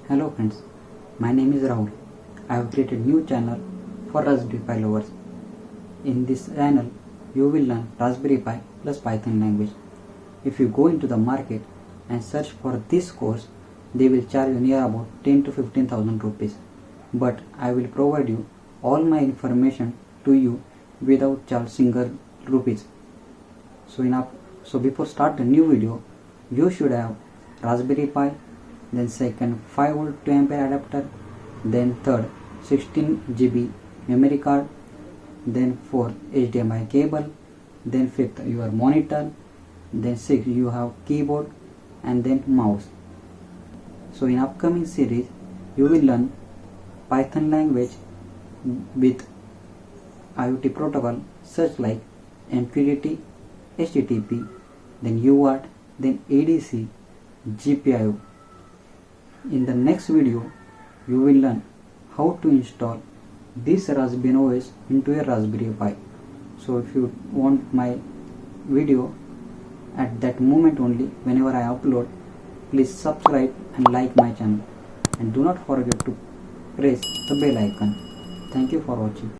Hello friends, my name is Rahul. I have created new channel for Raspberry-Pi lovers. In this channel, you will learn Raspberry-Pi plus Python language. If you go into the market and search for this course, they will charge you near about 10 to 15,000 rupees. But I will provide you all my information to you without charge single rupees. So before start the new video, you should have Raspberry Pi, then second 5V 2A adapter, then third 16 GB memory card, then fourth HDMI cable, then fifth your monitor, then sixth you have keyboard and then mouse. So in upcoming series you will learn Python language with IoT protocol such like MQTT, HTTP, then UART, then ADC, GPIO. In the next video you will learn how to install this Raspbian OS into a Raspberry Pi. So if you want my video at that moment only, whenever I upload, please subscribe and like my channel, and do not forget to press the bell icon. Thank you for watching.